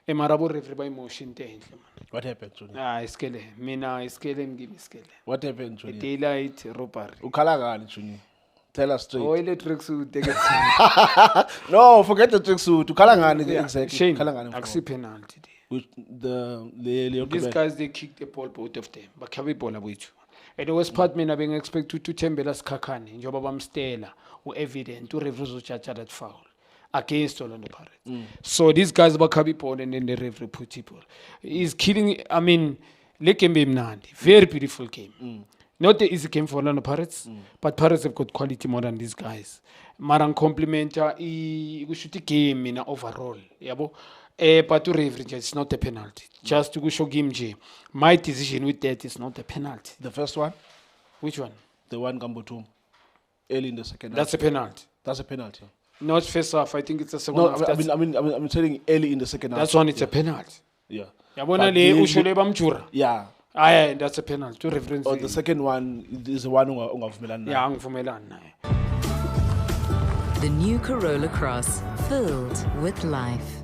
Emarabo referee by motion tenhle man. What happened, Junior? Iskele. Mina iskele ngimi iskele. What happened, Junior? Daylight robbery. Ukhala ngani, Junior? Tell us straight. Oh, ile tracksuit take No, forget the tracksuit. Ukhala ngani exactly? Shame. Ukhala ngani? Aksi penalty. Which the These guys they kicked the ball, both of them. Bakhabe ibhola kwethu. And the worst part mina bengi expect to Thembela Sikhakhane njengoba bamstela evident referee uzojaja that foul against Orlando Pirates. So these guys bakhabe ibhola and then the referee put it ball. He's killing, I mean, le game bemnandi. Very beautiful game. Not the easy game for Orlando Pirates, but Pirates have got quality more than these guys. Marang complimenta kushuti game mina overall, yabo. But to referee, it's not a penalty. Just to show game J. My decision with that is not a penalty. The first one? Which one? The one Gambotum. Early in the second half. That's a penalty. That's a penalty. Not first half. I think it's a second No, half. I'm saying early in the second half. That's one. It's a penalty. Yeah. Yabona le ushule bamjura. Yeah. Aye, that's a penalty. To reference. Or the second one is the one ungavumelana. Yeah, angivumelani naye. The new Corolla Cross, filled with life.